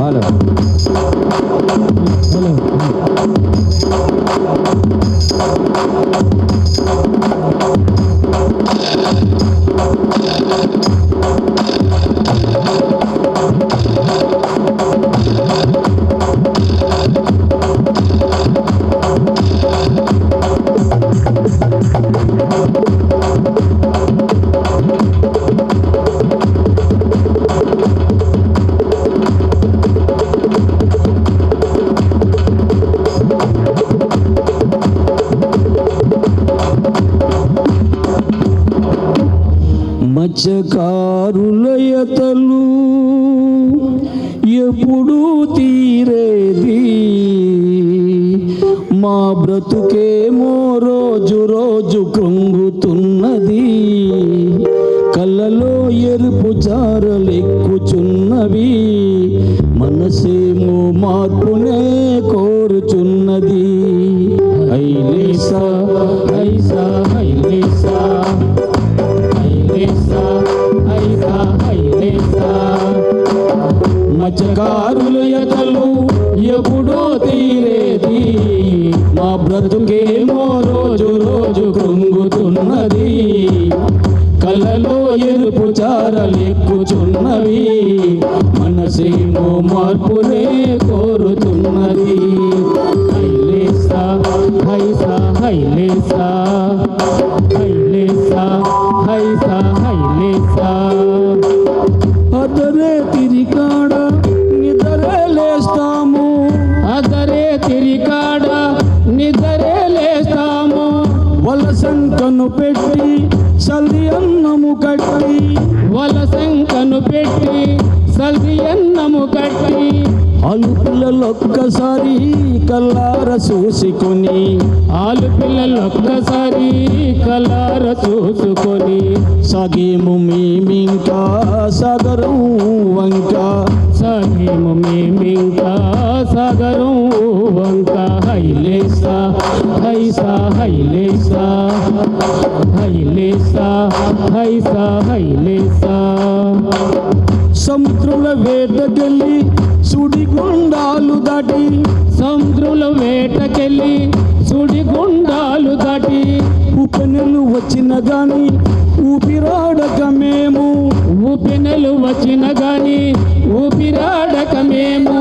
Hello మత్స్యకారులయతలు ఎప్పుడు తీరేది, మా బ్రతుకేమో రోజు రోజు కృంగుతున్నది. కళ్ళలో ఎరుపు చారలెక్కుచున్నవి, మనసేమో మార్పునే కోరుచున్నది. ఐలేసా ఐసా ఐలేసా మత్స్యకారులయతలు ఎప్పుడో తీరేది, మా బ్రతుకేమో రోజు రోజు కృంగుతున్నది. కళ్ళలో ఎరుపు చారలెక్కుచున్నవి, మనసేమో మార్పునే కోరుతున్నది. హైలేసా హైసా హైలేసా హైలేసా హైసా హైలేసా. అదరే తిరికాడ నిదరే లేస్తాము, అదరే తిరికాడ నిదరే లేస్తాము. వలసంకను పెట్టి సల్ది అన్నము కట్టి, వలసంకను పెట్టి సల్ది అన్నము కట్టి. ఆలుపిల్లలొక్కసారి కల్లార చూసుకొని, ఆలుపిల్లలొక్కసారి కల్లార చూసుకొని. సాగేము మేమింకా సాగరం వంక, సాగేము మేమింకా సాగరం వంక. హైలేసా హైసా హైలేసా హైలేసా హైసా హైలేసా. సముద్రుల వేటకెళ్ళి సుడిగుండాలు దాటి, సముద్రుల వేటకెళ్ళి సుడిగుండాలు దాటి. ఉప్పెనెలు వచ్చిన గాని ఊపిరాడక మేము, ఊపెనెలు వచ్చిన గాని ఊపిరాడక మేము.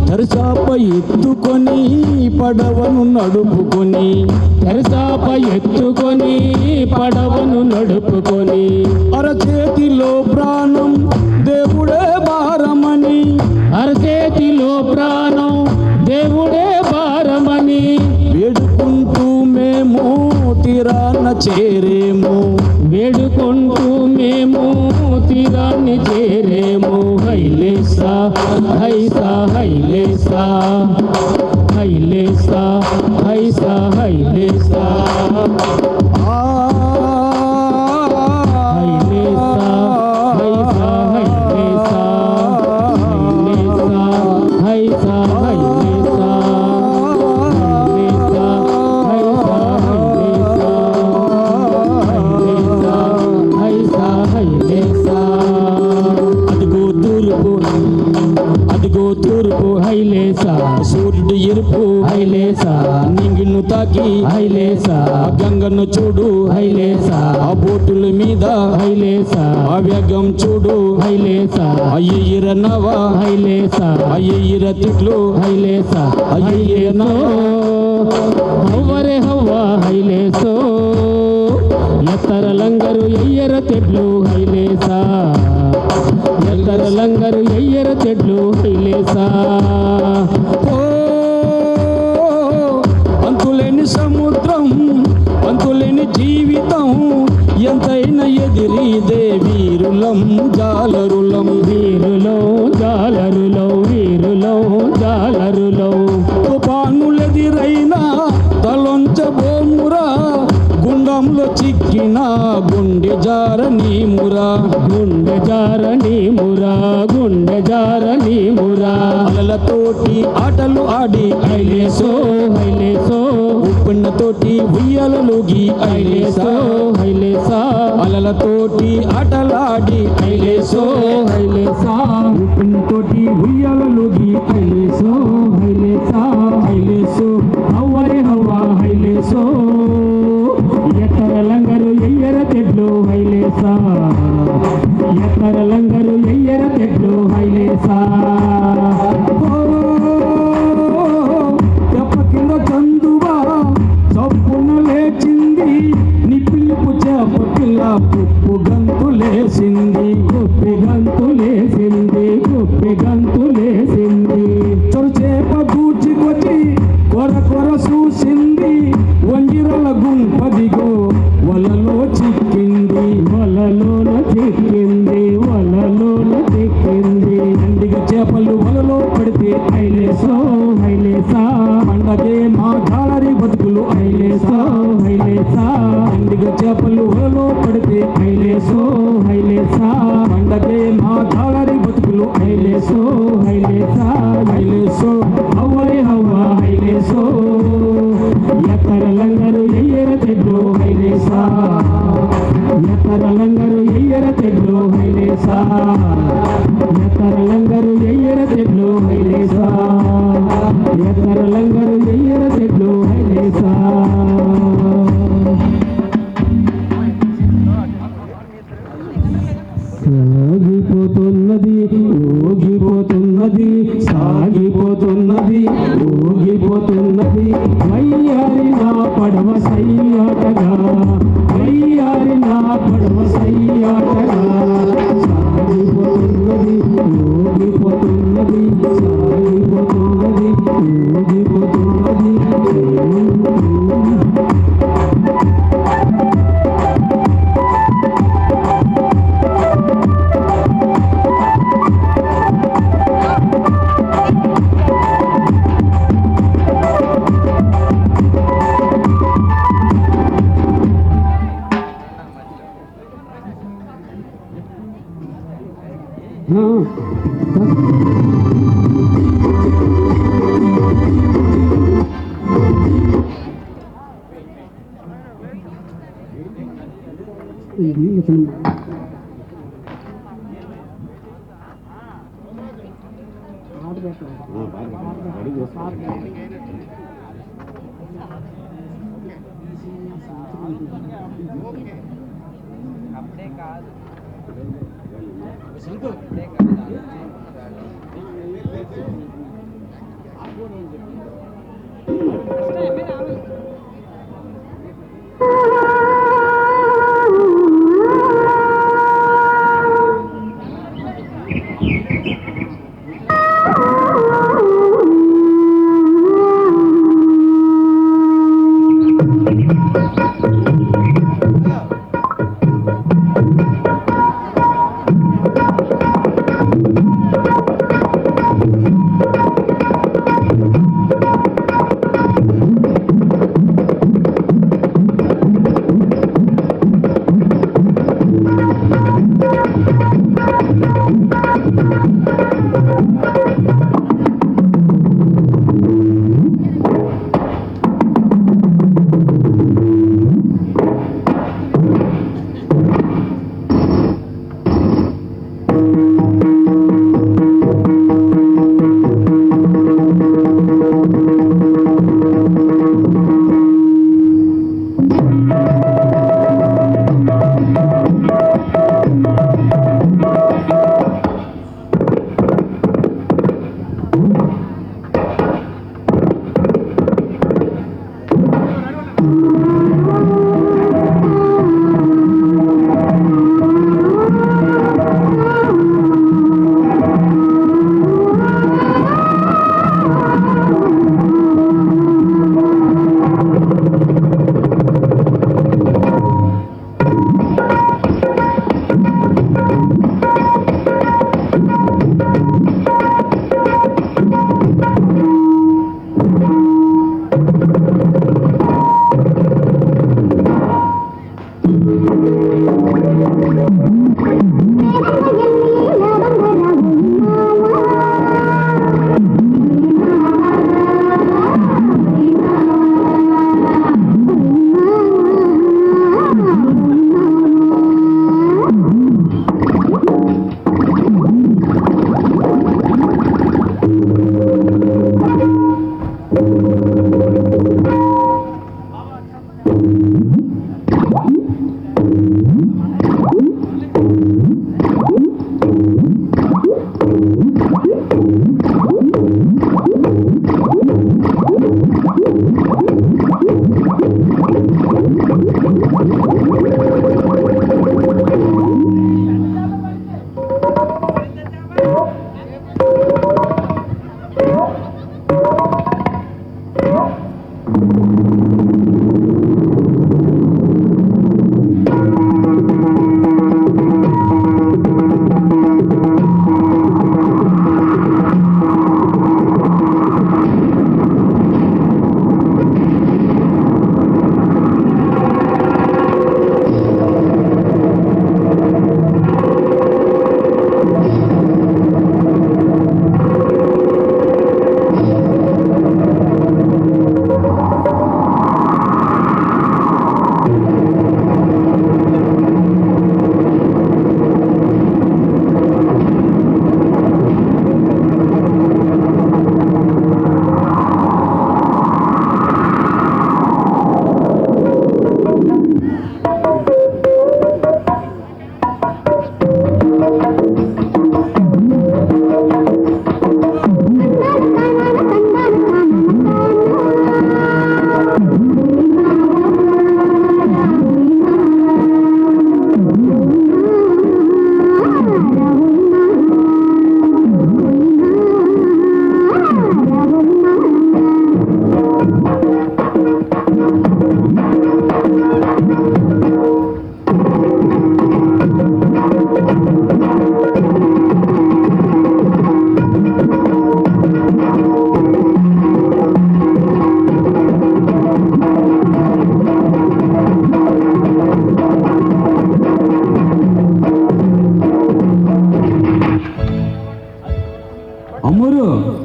తెరచాప ఎత్తుకొని పడవను నడుపుకొని, తెరచాప ఎత్తుకొని పడవను నడుపుకొని. అరచేతిలో ప్రాణం దేవుడే భారమని, అరచేతిలో ప్రాణం దేవుడే భారమని. వేడుకుంటూ మేము తీరాన చేరేము, వేడుకుంటూ మేము తీరాన్ని చేరేము. హైలేసా హైసా హైలేసా హైలేసా హైసా హైలేసా. హైలేసా హైసా హైలేసా హైలేసా హైసా హైలేసా హైసా హైలేసా. అదిగో తూర్పు అదిగో తూర్పు హైలేసా, సూర్యుడు ఎరుపు హైలేసా. నింగిను తాకి హైలేసా, గంగను చూడు హైలేసా. ఆ బోటుల మీద హైలేసా, ఆ వేగం చూడు హైలేసా. అయ్యయ్యర నవా హైలేసా, అయ్యయ్యర తిట్లు హైలేసా. అయ్యయ్యర నవా హవ్వరే హవ్వా హైలేసో. ఎత్తర లంగరు ఎయ్యర తెడ్లు హైలేసా, ఎత్తర లంగరు ఎయ్యర తెడ్లు హైలేసా. అంతులేని సముద్రం అంతులేని జీవితం, ఎంతైనా ఎదిరిదే వీరులం జాలరులం. వీరులో జాలరులో వీరులో జాలరులో. తుఫానులెదిరైనా తలొంచబోమురా, గుండంలో చిక్కిన గుండె జారని మురా, గుండె జారని మురా, గుండె జారని భీమురా అలలతోటి ఆటలు ఆడి హైలేసో హైలేసో ఉప్పెన్నతోటి ఉయ్యాలలోగి హైలేసో హైలేసా అలలతోటి ఆటలాడి హైలేసో హైలేసా ఉప్పెన్నతోటి ఉయ్యాలలోగి హైలేసో హైలేసా హైలేసో హవ్వరే హవ్వ హైలేసో ఎత్తర లంగరు ఎయ్యర తెడ్లు హైలేసా ఎత్తర లంగరు ఎయ్యర తెడ్లు హైలేసా తెప్ప కింద చందువా చప్పున లేచింది నీ పిలుపు చేప పిల్ల పుప్పు గంతులేసింది కుప్పి గంతులేసింది కుప్పి గంతులేసింది చొరు చేప దూచికొచ్చి కొర కొర చూసింది వంగిరల గుంపదిగో వలలో చిక్కింది వలలోన చిక్కింది వలలోన చిక్కింది ఎండిగ చేపలు వలలో పడితే హైలేసో హైలేసా పండగే మా జాలరి బతుకులు హైలేసో హైలేసా ఎండిగ చేపలు వలలో పడితే హైలేసో హైలేసా పండగే మా జాలరి బతుకులు హైలేసో హైలేసా హైలేసో హవ్వరే హవ్వ హైలేసో ఎత్తర లంగరు ఎయ్యర తెడ్లు హైలేసా ఎత్తర లంగరు ఎయ్యర తెడ్లు హైలేసా ఎత్తర లంగరు ఎయ్యర తెడ్లు హైలేసా ఎత్తర లంగరు ఎయ్యర తెడ్లు హైలేసా సాగిపోతున్నది ఊగిపోతున్నది సాగిపోతున్నది ఊగిపోతున్నది వయ్యారి నా పడవ సయ్యాటగా వయ్యారి నా పడవ సయ్యాటగా సాగిపోతున్నది ఊగిపోతున్నది సాగిపోతున్నది ఊగిపోతున్నది అప్పుడే కాదు